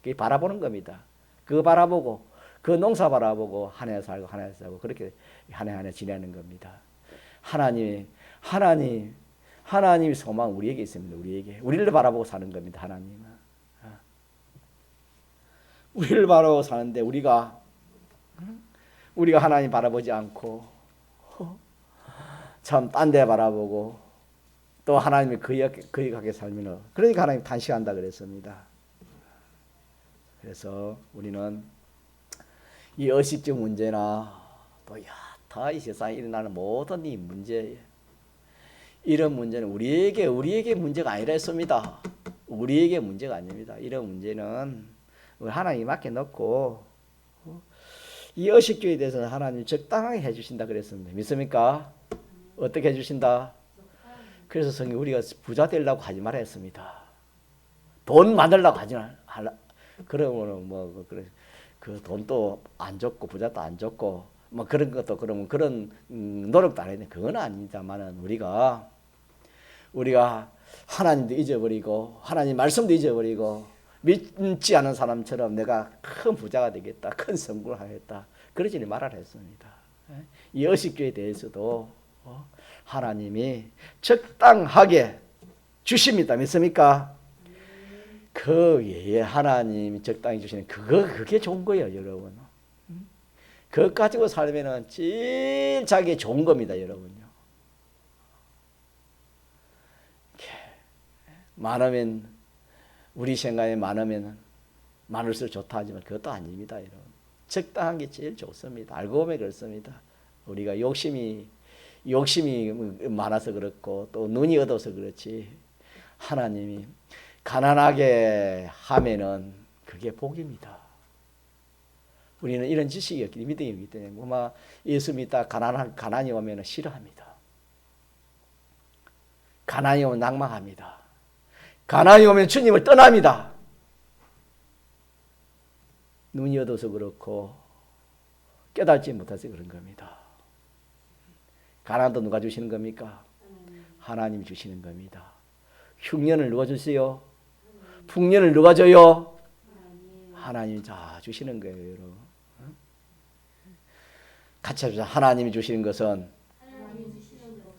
그게 바라보는 겁니다. 그거 바라보고 그 농사 바라보고 한 해 살고 그렇게 한 해 지내는 겁니다. 하나님의 소망 우리에게 있습니다. 우리를 바라보고 사는 겁니다. 하나님은 우리를 바라보고 사는데 우리가 하나님 바라보지 않고 참 딴 데 바라보고 또 하나님이 거역하게 살면 그러니까 하나님 단식한다 그랬습니다. 그래서 우리는 이 의식적 문제나 또 여타 이 세상에 일어나는 모든 이 문제, 이런 문제는 우리에게 문제가 아니라 했습니다. 우리에게 문제가 아닙니다. 이런 문제는 하나님 맡겨놓고 이 의식주의에 대해서는 하나님 적당하게 해주신다 그랬습니다. 믿습니까? 어떻게 해주신다? 그래서 성경 우리가 부자 되려고 하지 말아 했습니다. 돈 만들려고 하지 말라. 그러면은 뭐 그래 그 돈도 안 좋고 부자도 안 좋고 뭐 그런 것도 그러면 그런 노력도 안 했는데 그건 아니다만은 우리가 하나님도 잊어버리고 하나님 말씀도 잊어버리고 믿지 않은 사람처럼 내가 큰 부자가 되겠다, 큰 성공을 하겠다 그러지는 말아라 했습니다. 이 의식주의에 대해서도 하나님이 적당하게 주십니다. 믿습니까? 그 외에 하나님이 적당히 주시는 그게 좋은 거예요, 여러분. 그것 가지고 살면은 제일 자기에 좋은 겁니다, 여러분요. 많으면 우리 생각에 많으면 많을수록 좋다 하지만 그것도 아닙니다, 여러분. 적당한 게 제일 좋습니다. 알고 보면 그렇습니다. 우리가 욕심이 많아서 그렇고 또 눈이 어두워서 그렇지 하나님이 가난하게 하면은 그게 복입니다. 우리는 이런 지식이 없기 믿음이 없기 때문에 아마 예수 믿다 가난이 오면 싫어합니다. 가난이 오면 낭망합니다. 가난이 오면 주님을 떠납니다. 눈이 어두워서 그렇고 깨닫지 못해서 그런 겁니다. 가난도 누가 주시는 겁니까? 하나님이 주시는 겁니다. 흉년을 누가 주세요? 풍년을 누가 줘요? 하나님이 다 주시는 거예요, 여러분. 같이 합시다. 하나님이 주시는 것은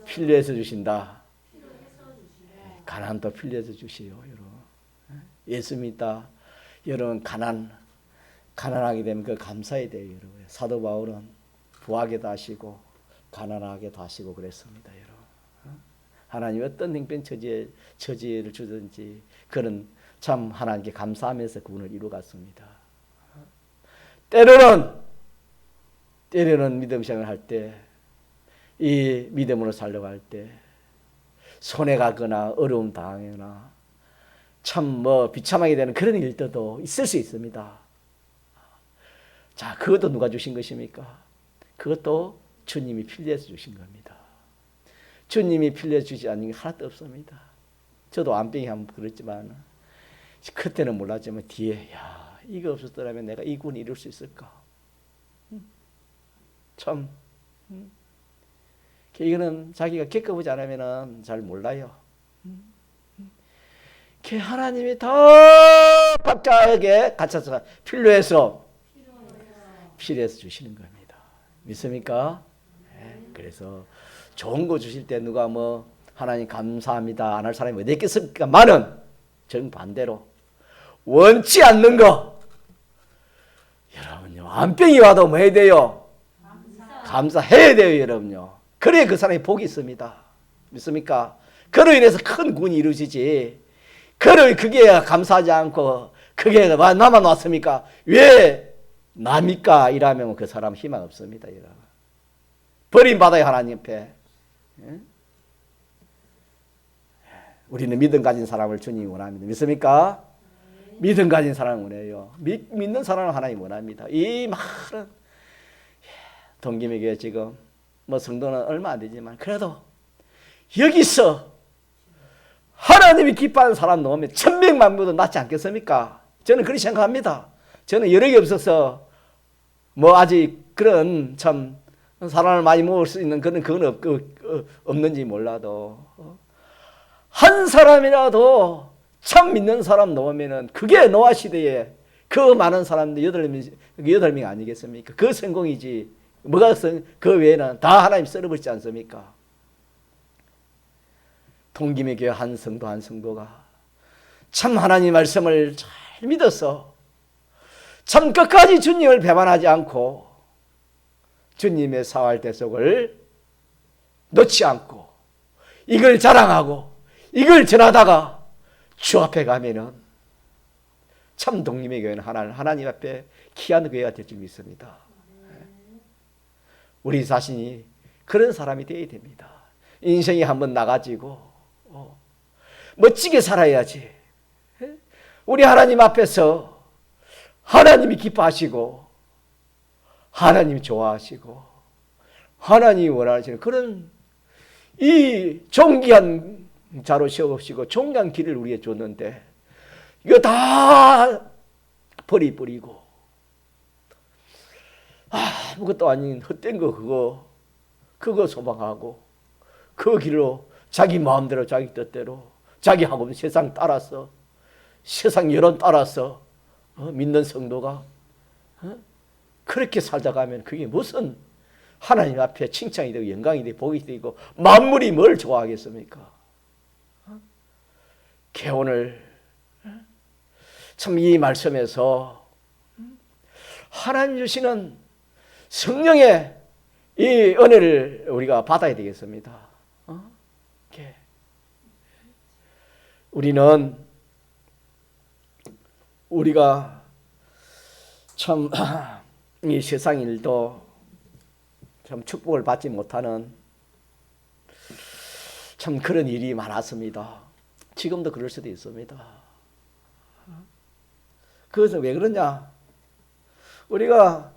필요해서 주신다. 가난도 필요해서 주시요, 여러분. 예수 믿다. 여러분 가난하게 되면 그 감사해야 돼요, 여러분. 사도 바울은 부하게도 하시고 가난하게도 하시고 그랬습니다, 여러분. 하나님 어떤 행편 처지를 주든지 그런 참 하나님께 감사하면서 그분을 이루갔습니다. 때로는 믿음 생활을 할 때, 이 믿음으로 살려고 할 때 손해 가거나 어려움 당하거나 참 비참하게 되는 그런 일들도 있을 수 있습니다. 자, 그것도 누가 주신 것입니까? 그것도 주님이 필요해서 주신 겁니다. 주님이 필요해서 주지 않는 게 하나도 없습니다. 저도 안병이 한번 그랬지만 그때는 몰랐지만 뒤에 이거 없었더라면 내가 이 구원을 이룰 수 있을까? 참 이거는 자기가 겪어보지 않으면 잘 몰라요. 하나님이 더 박하게 갇혀서 필요해서 주시는 겁니다. 믿습니까? 네. 그래서 좋은 거 주실 때 누가 하나님 감사합니다 안 할 사람이 어디 있겠습니까? 많은 정반대로 원치 않는 거 여러분요 안병이 와도 뭐 해야 돼요? 감사해야 돼요, 여러분요. 그래야 그 사람이 복이 있습니다. 믿습니까? 그로 인해서 큰 구원이 이루어지지. 그게 감사하지 않고 그게 나만 왔습니까? 왜 납니까? 이라면 그 사람 희망 없습니다, 여러분. 버림받아요, 하나님 앞에. 우리는 믿음 가진 사람을 주님이 원합니다. 믿습니까? 믿음 가진 사람을 원해요. 믿는 사람을 하나님 원합니다. 이 많은 동기미교회 지금 성도는 얼마 안 되지만 그래도 여기서 하나님이 기뻐하는 사람 넣으면 1000명만보다 낫지 않겠습니까? 저는 그렇게 생각합니다. 저는 여력이 없어서 아직 그런 참 사람을 많이 모을 수 있는 그건 없는지 몰라도 한 사람이라도 참 믿는 사람 넣으면은 그게 노아 시대에 그 많은 사람들 8명 아니겠습니까? 그 성공이지. 그 외에는 다 하나님 썰어버리지 않습니까? 동김의 교회 한 성도가 참 하나님 말씀을 잘 믿어서 참 끝까지 주님을 배반하지 않고 주님의 사활 대속을 놓지 않고 이걸 자랑하고 이걸 전하다가 주 앞에 가면은 참 동김의 교회는 하나님 앞에 귀한 교회가 될 줄 믿습니다. 우리 자신이 그런 사람이 되어야 됩니다. 인생이 한번 나가지고 멋지게 살아야지. 우리 하나님 앞에서 하나님이 기뻐하시고 하나님이 좋아하시고 하나님이 원하시는 그런 이 존귀한 자로 세우시고 존귀한 길을 우리에게 줬는데 이거 다 버리고 아무것도 아닌 헛된 거 그거 소망하고 그 길로 자기 마음대로 자기 뜻대로 자기 하고 세상 따라서 세상 여론 따라서 믿는 성도가 그렇게 살다 가면 그게 무슨 하나님 앞에 칭찬이 되고 영광이 되고 복이 되고 만물이 뭘 좋아하겠습니까? 오늘 참 이 말씀에서 하나님 주시는 성령의 이 은혜를 우리가 받아야 되겠습니다. 우리가 참 이 세상 일도 참 축복을 받지 못하는 참 그런 일이 많았습니다. 지금도 그럴 수도 있습니다. 그것은 왜 그러냐? 우리가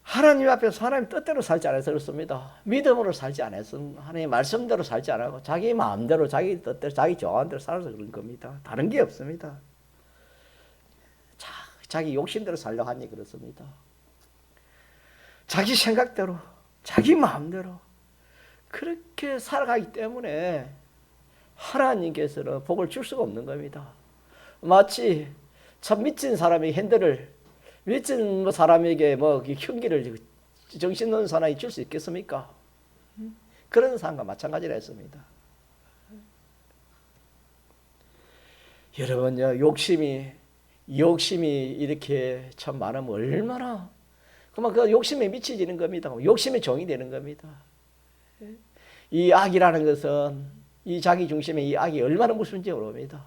하나님 앞에서 하나님 뜻대로 살지 않아서 그렇습니다. 믿음으로 살지 않아서 하나님 말씀대로 살지 않고 자기 마음대로 자기 뜻대로 자기 좋아하는 대로 살아서 그런 겁니다. 다른 게 없습니다. 자기 욕심대로 살려고 하니 그렇습니다. 자기 생각대로 자기 마음대로 그렇게 살아가기 때문에 하나님께서는 복을 줄 수가 없는 겁니다. 마치 참 미친 사람이 핸들을 미친 사람에게 흉기를 정신 놓은 사람이 줄 수 있겠습니까? 그런 사람과 마찬가지라 했습니다. 여러분요, 욕심이 이렇게 참 많으면 얼마나 그만 그 욕심에 미치지는 겁니다. 욕심의 종이 되는 겁니다. 이 악이라는 것은 이 자기 중심의 이 악이 얼마나 무서운지 모릅니다.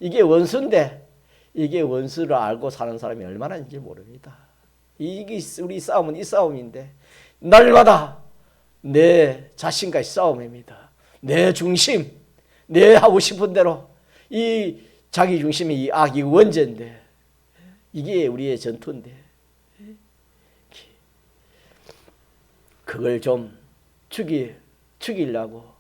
이게 원수인데 이게 원수를 알고 사는 사람이 얼마나 있는지 모릅니다. 이게 우리 싸움은 이 싸움인데 날마다 내 자신과의 싸움입니다. 내 중심, 내 하고 싶은 대로 이 자기 중심이 이 악이 원죄인데 이게 우리의 전투인데 그걸 좀 죽이려고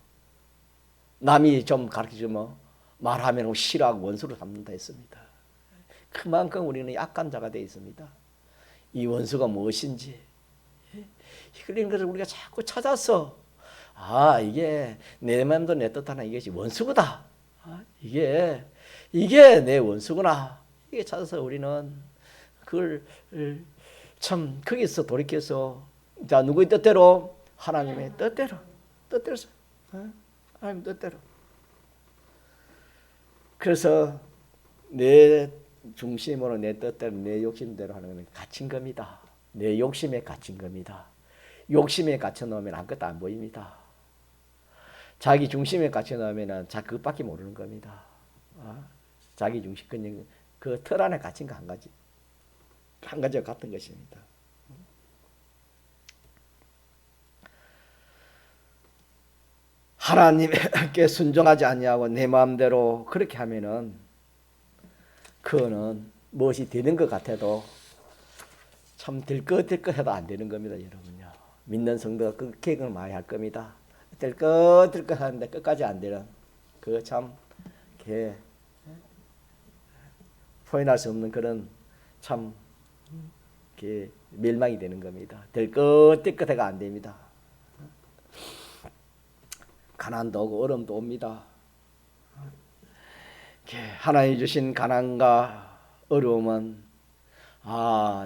남이 좀 가르쳐주면 말하면 싫어하고 원수로 삼는다 했습니다. 그만큼 우리는 약한 자가 되어 있습니다. 이 원수가 무엇인지 그런 것을 우리가 자꾸 찾아서 이게 내 마음도 내 뜻하나 이것이 원수구나. 이게 내 원수구나. 이게 찾아서 우리는 그걸 참 거기서 돌이켜서 자 누구의 뜻대로 하나님의 뜻대로 하나님 뜻대로. 그래서 내 중심으로 내 뜻대로 내 욕심대로 하는 건 갇힌 겁니다. 내 욕심에 갇힌 겁니다. 욕심에 갇혀 놓으면 아무것도 안 보입니다. 자기 중심에 갇혀 놓으면 그것밖에 모르는 겁니다. 자기 중심 그냥 그 틀 안에 갇힌 거 한 가지와 같은 것입니다. 하나님께 순종하지 아니하고 내 마음대로 그렇게 하면은 그거는 무엇이 되는 것 같아도 참 될 것 해도 안 되는 겁니다, 여러분요. 믿는 성도가 그 계획을 많이 할 겁니다. 될 것 하는데 끝까지 안 되는 그 참 포인할 수 없는 그런 참 멸망이 되는 겁니다. 될 것 해가 안 됩니다. 가난도 오고 어려움도 옵니다. 하나님 주신 가난과 어려움은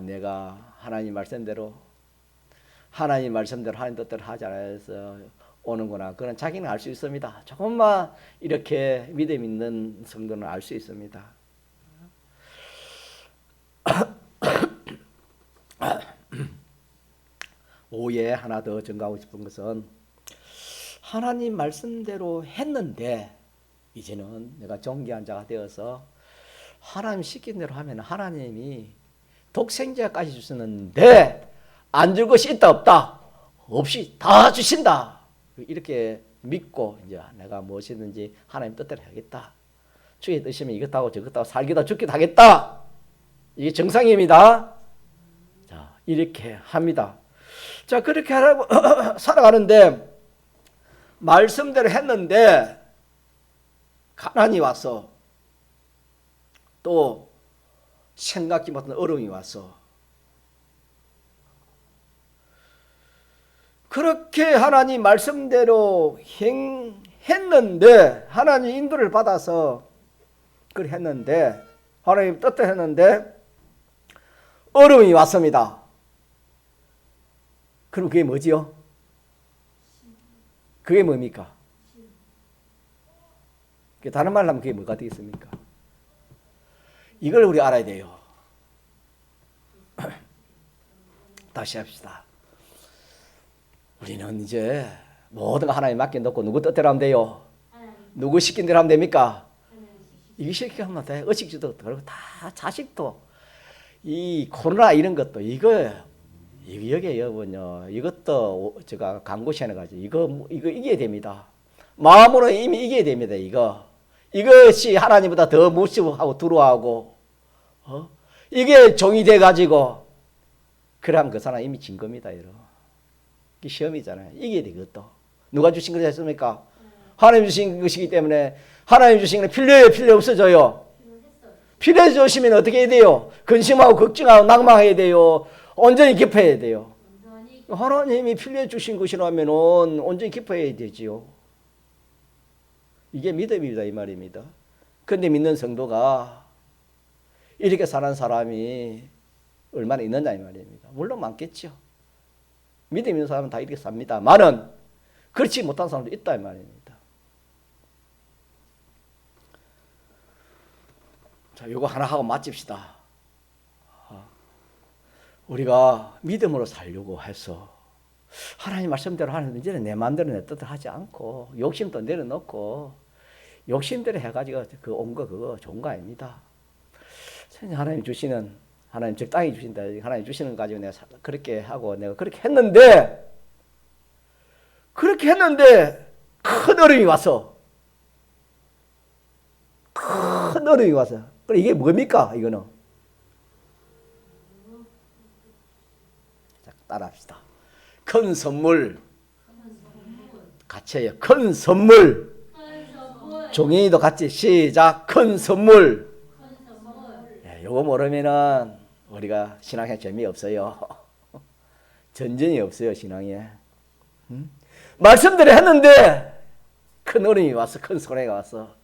내가 하나님 말씀대로 하나님 뜻대로 하지 않아서 오는구나. 그건 자기는 알 수 있습니다. 조금만 이렇게 믿음 있는 성도는 알 수 있습니다. 오후에 하나 더 증가하고 싶은 것은 하나님 말씀대로 했는데 이제는 내가 존귀한 자가 되어서 하나님 시킨 대로 하면 하나님이 독생자까지 주셨는데 안 줄 것이 있다 없다 없이 다 주신다 이렇게 믿고 이제 내가 무엇이든지 하나님 뜻대로 하겠다. 주의 뜻이면 이것도 하고 저것도 하고 살기도 죽기도 하겠다. 이게 정상입니다. 자, 이렇게 합니다. 자, 그렇게 하라고 살아가는데 말씀대로 했는데 가난이 와서 또 생각지 못한 어려움이 와서 그렇게 하나님 말씀대로 행했는데 하나님 인도를 받아서 그걸 했는데 하나님 뜻대로 했는데 어려움이 왔습니다. 그럼 그게 뭐지요? 그게 뭡니까? 다른 말로 하면 그게 뭐가 되겠습니까? 이걸 우리 알아야 돼요. 다시 합시다. 우리는 이제 모든 거 하나님 맡겨놓고 누구 뜻대로 하면 돼요? 누구 시킨 대로 하면 됩니까? 이거 시키게 하면 돼. 의식주도 그렇고 다 자식도 이 코로나 이런 것도 여기에 여러분요. 이것도 제가 광고 시간에 가지고 이거 이겨야 됩니다. 마음으로 이미 이겨야 됩니다. 이것이 하나님보다 더 무시하고 두려워하고 이게 종이 돼 가지고 그러면 그 사람 이미 진 겁니다. 여러분. 이게 시험이잖아요. 이겨야 돼. 그것도 누가 주신 것이 했습니까? 하나님 주신 것이기 때문에 하나님 주신 것은 필요 없어져요. 필요해 주시면 어떻게 해야 돼요? 근심하고 걱정하고 낭망해야 돼요. 온전히 기뻐해야 돼요. 하나님이 필요해 주신 것이라면 온전히 기뻐해야 되지요. 이게 믿음이다 이 말입니다. 그런데 믿는 성도가 이렇게 사는 사람이 얼마나 있느냐 이 말입니다. 물론 많겠죠. 믿음 있는 사람은 다 이렇게 삽니다만은 그렇지 못한 사람도 있다 이 말입니다. 자, 요거 하나 하고 마칩시다. 우리가 믿음으로 살려고 해서 하나님 말씀대로 하는 이제는 내 마음대로 내 뜻을 하지 않고 욕심도 내려놓고 욕심대로 해가지고 그 온 거 그거 좋은 거 아닙니다. 하나님 주시는 하나님 적당히 주신다. 하나님 주시는 거 가지고 내가 그렇게 하고 내가 그렇게 했는데 큰 어려움이 와서 그럼 이게 뭡니까 이거는? 자, 따라합시다. 큰 선물 같이 해요. 큰 선물. 종이도 같이 시작. 큰 선물. 요거 모르면은 우리가 신앙에 재미없어요. 전쟁이 없어요 신앙에. 말씀대로 했는데 큰 어려움이 와서 큰 손해가 와서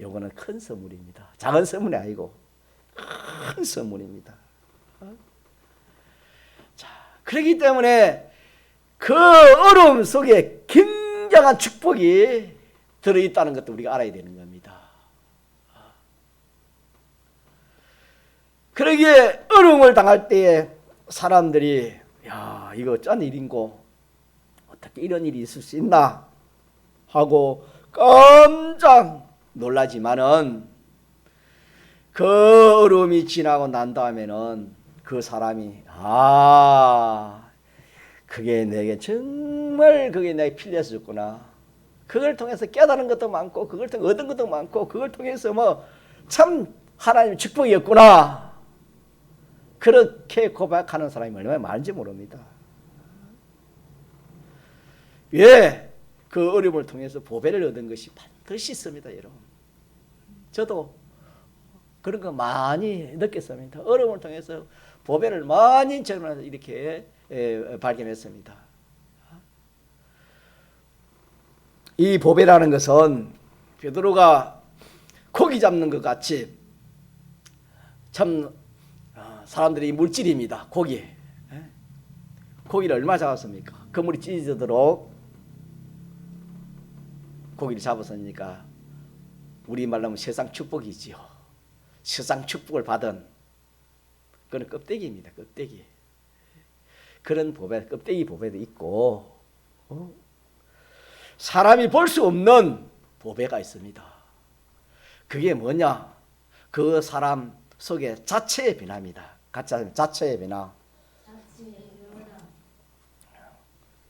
요거는 큰 선물입니다. 작은 선물이 아니고 큰 선물입니다. 자, 그렇기 때문에 그 어려움 속에 굉장한 축복이 들어있다는 것도 우리가 알아야 되는 겁니다. 그러기에 어려움을 당할 때에 사람들이 야 이거 어쩐 일인고 어떻게 이런 일이 있을 수 있나 하고 깜짝 놀라지만은 그 어려움이 지나고 난 다음에는 그 사람이 그게 내게 정말 그게 내게 필요했었구나. 그걸 통해서 깨달은 것도 많고 그걸 통해 얻은 것도 많고 그걸 통해서 뭐 참 하나님의 축복이었구나. 그렇게 고백하는 사람이 얼마나 많은지 모릅니다. 왜? 그 어려움을 통해서 보배를 얻은 것이 반드시 있습니다, 여러분. 저도 그런 거 많이 느꼈습니다. 어려움을 통해서 보배를 많이 저는 이렇게 발견했습니다. 이 보배라는 것은 베드로가 고기 잡는 것 같이 참 사람들이 물질입니다. 고기를 얼마 잡았습니까? 그물이 찢어지도록 고기를 잡았으니까 우리말로 하면 세상 축복이지요. 세상 축복을 받은 그건 껍데기입니다. 껍데기. 그런 보배, 껍데기 보배도 있고 사람이 볼 수 없는 보배가 있습니다. 그게 뭐냐? 그 사람 속에 자체의 변화입니다. 자체의 변화.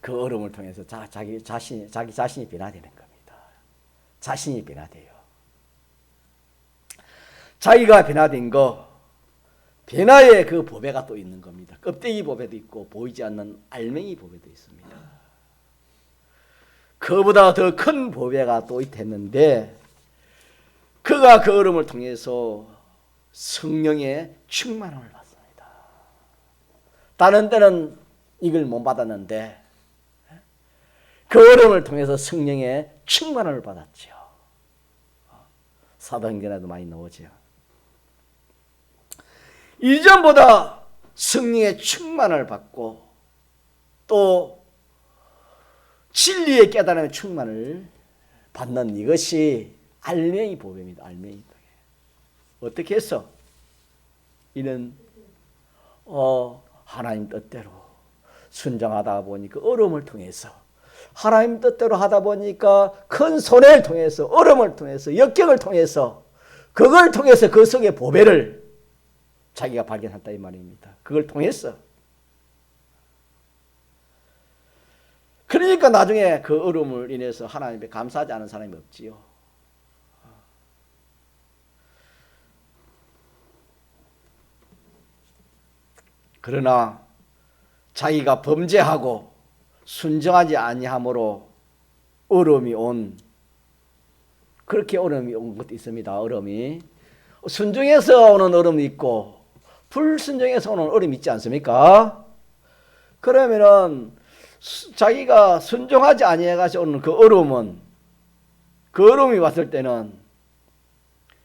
그 어려움을 통해서 자기 자신이 변화되는 겁니다. 자신이 변화돼요. 자기가 변화된 거, 변화의 그 보배가 또 있는 겁니다. 껍데기 보배도 있고 보이지 않는 알맹이 보배도 있습니다. 그보다 더 큰 보배가 또 있었는데 그가 그 얼음을 통해서 성령의 충만함을 받습니다. 다른 때는 이걸 못 받았는데 그 얼음을 통해서 성령의 충만함을 받았죠. 사도행전에도 많이 나오죠. 이전보다 성령의 충만을 받고 또 진리의 깨달음의 충만을 받는 이것이 알맹이 보배입니다. 알맹이 보배. 어떻게 해서 이는 하나님 뜻대로 순종하다 보니까 얼음을 통해서 하나님 뜻대로 하다 보니까 큰 손해를 통해서 얼음을 통해서 역경을 통해서 그걸 통해서 그 속의 보배를 자기가 발견했다 이 말입니다. 그걸 통해서. 그러니까 나중에 그 얼음을 인해서 하나님께 감사하지 않은 사람이 없지요. 그러나 자기가 범죄하고 순종하지 아니함으로 얼음이 온 그렇게 얼음이 온 것도 있습니다. 얼음이 순종해서 오는 얼음이 있고 불순종해서 오는 얼음이 있지 않습니까? 그러면은 자기가 순종하지 아니해가지고 오는 그 얼음은 그 얼음이 왔을 때는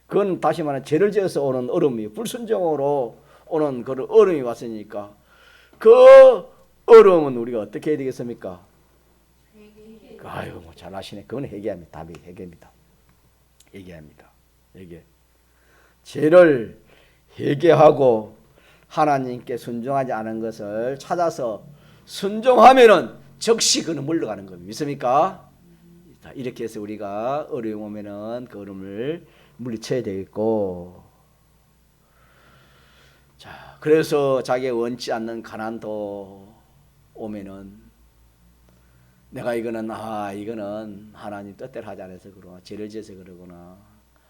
그건 다시 말하면 죄를 지어서 오는 얼음이 불순종으로 오는 그 얼음이 왔으니까 그 얼음은 우리가 어떻게 해야 되겠습니까? 아유, 뭐 잘하시네. 그건 회개합니다. 답이 회개입니다. 회개합니다. 회개. 죄를 회개하고 하나님께 순종하지 않은 것을 찾아서 순종하면은 즉시 그는 물러가는 겁니다. 믿습니까? 이렇게 해서 우리가 어려움 오면은 그 얼음을 물리쳐야 되겠고, 자, 그래서 자기가 원치 않는 가난도 오면은 내가 이거는 하나님 뜻대로 하지 않아서 그러나 죄를 지어서 그러구나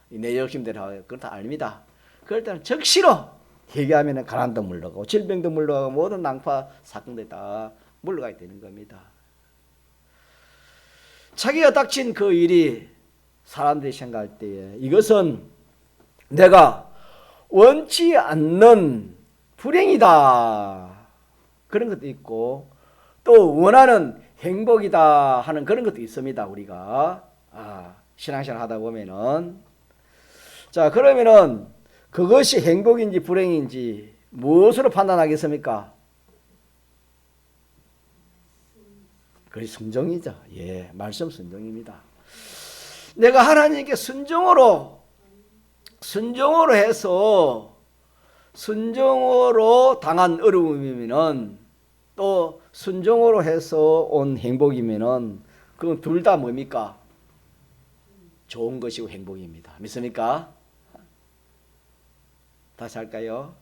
내 욕심대로 하고 그건 다 압니다. 그럴 때는 즉시로 회개하면은 가난도 물러가고 질병도 물러가고 모든 낭파 사건들이 다 물러가야 되는 겁니다. 자기가 닥친 그 일이 사람들이 생각할 때에 이것은 내가 원치 않는 불행이다 그런 것도 있고 또 원하는 행복이다 하는 그런 것도 있습니다. 우리가 신앙생활 하다 보면은 자 그러면은 그것이 행복인지 불행인지 무엇으로 판단하겠습니까? 그게 순종이죠. 예, 말씀 순종입니다. 내가 하나님께 순종으로 해서 순종으로 당한 어려움이면은 또 순종으로 해서 온 행복이면은 그건 둘 다 뭡니까? 좋은 것이고 행복입니다. 믿습니까? 다시 할까요?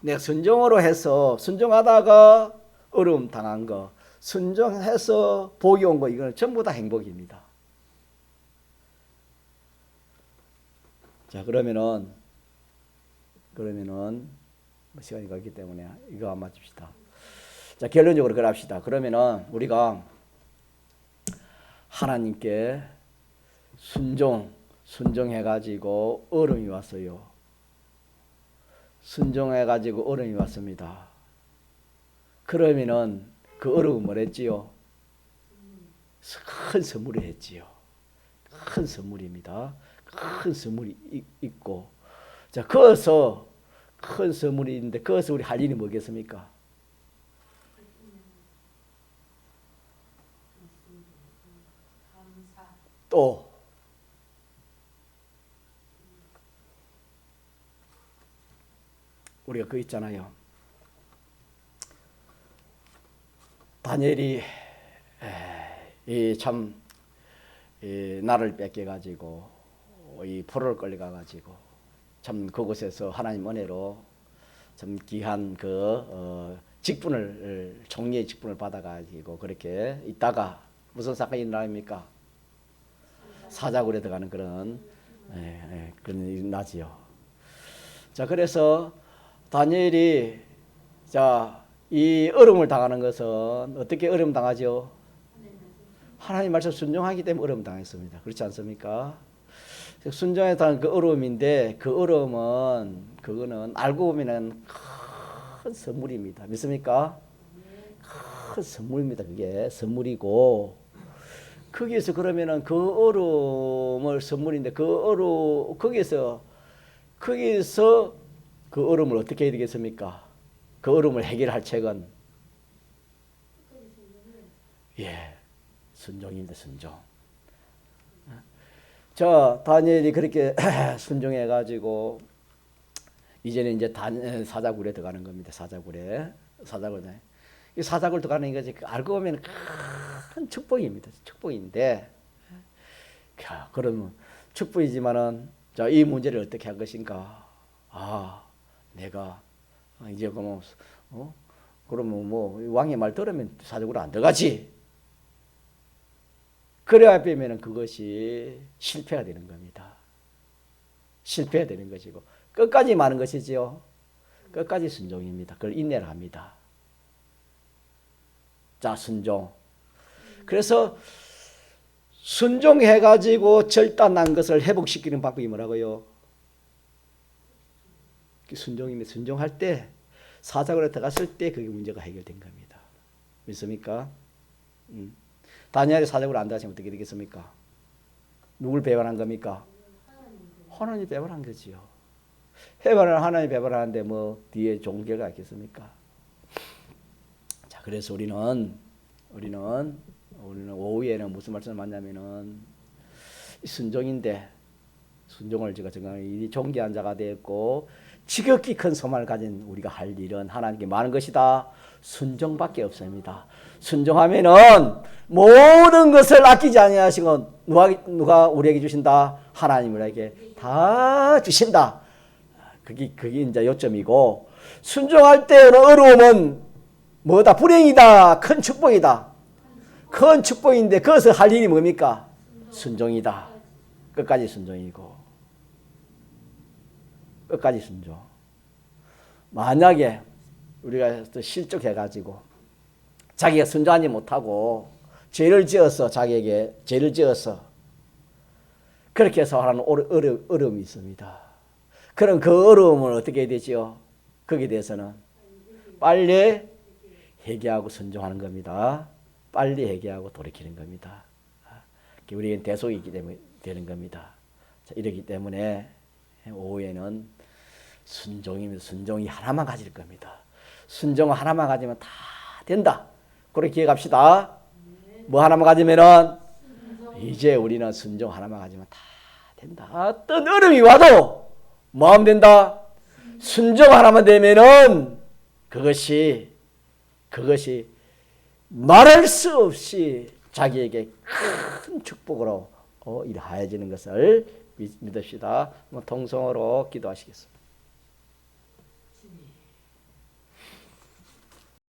내가 순종으로 해서 순종하다가 어려움 당한 거 순종해서 복이 온 거 이거는 전부 다 행복입니다. 자 그러면은 시간이 가기 때문에 이거 안 맞춥시다. 자 결론적으로 그럽시다. 그러면은 우리가 하나님께 순종해가지고 어려움이 왔어요. 순종해가지고 어려움이 왔습니다. 그러면은 그 어려움은 뭐랬지요? 큰 선물을 했지요. 큰 선물입니다. 큰 선물이 있고 자 거기서 큰 선물이 있는데 거기서 우리 할 일이 뭐겠습니까? 또 우리가 그 있잖아요. 다니엘이 참 나를 뺏겨가지고 이 포로를 끌려가가지고 참 그곳에서 하나님 은혜로 참 귀한 그 직분을 총리의 직분을 받아가지고 그렇게 있다가 무슨 사건이 일어납니까? 사자굴에 들어가는 그런 일이 나지요. 자, 그래서 다니엘이 이 어려움을 당하는 것은 어떻게 어려움 당하죠? 하나님 말씀 순종하기 때문에 어려움 당했습니다. 그렇지 않습니까? 순종에 대한 그 어려움인데 그 어려움은 그거는 알고 보면은 큰 선물입니다. 믿습니까? 큰 선물입니다. 그게 선물이고 거기에서 그러면은 그 어려움을 선물인데 거기에서 그 어려움을 어떻게 해야 되겠습니까? 그 어려움을 해결할 책은 순종입니다. 순종. 자, 다니엘이 그렇게 순종해가지고 이제는 이제 사자굴에 들어가는 겁니다. 사자굴에. 이 사자굴 들어가는 것이 알고 보면 큰 축복입니다. 축복인데, 그러면 축복이지만은 자, 이 문제를 어떻게 할 것인가? 내가 이제 그러면 뭐 왕의 말 들으면 사자굴 안 들어가지. 그래야 빼면은 그것이 실패가 되는 겁니다. 실패가 되는 것이고 끝까지 마는 것이지요. 끝까지 순종입니다. 그걸 인내를 합니다. 자, 순종. 그래서 순종해가지고 절단난 것을 회복시키는 방법이 뭐라고요? 순종입니다. 순종할 때 사자굴에 들어갔을 때 그게 문제가 해결된 겁니다. 믿습니까? 다니엘이 사자굴에 안 들어가시면 어떻게 되겠습니까? 누굴 배반한 겁니까? 하나님 배반한 거지요. 하나님 배반하는데 뭐 뒤에 좋은 결과가 있겠습니까? 자, 그래서 우리는 오후에는 무슨 말씀을 하냐면은 순종인데 순종을 제가 이 존귀한 자가 되었고 지극히 큰 소망을 가진 우리가 할 일은 하나님께 많은 것이다. 순종밖에 없습니다. 순종하면은 모든 것을 아끼지 아니하시고 누가 우리에게 주신다? 하나님 우리에게 다 주신다. 그게 이제 요점이고 순종할 때 어려움은 뭐다? 불행이다. 큰 축복이다. 큰 축복인데 그것을 할 일이 뭡니까? 순종이다. 끝까지 순종이고 끝까지 순종. 만약에 우리가 또 실족해가지고 자기가 순종하지 못하고 죄를 지어서 자기에게 죄를 지어서 그렇게 해서 하는 어려움이 있습니다. 그럼 그 어려움을 어떻게 해야 되지요? 거기에 대해서는 빨리 회개하고 순종하는 겁니다. 빨리 회개하고 돌이키는 겁니다. 우리에겐 대속이 있기 때문에 되는 겁니다. 자, 이러기 때문에 오후에는 순종입니다. 순종이 하나만 가질 겁니다. 순종 하나만 가지면 다 된다. 그렇게 기억합시다. 뭐 하나만 가지면은 이제 우리는 순종 하나만 가지면 다 된다. 어떤 어려움이 와도 뭐 하면 된다? 순종 하나만 되면은 그것이 말할 수 없이 자기에게 큰 축복으로 일하여지는 것을 믿읍시다. 통성으로 기도하시겠습니다.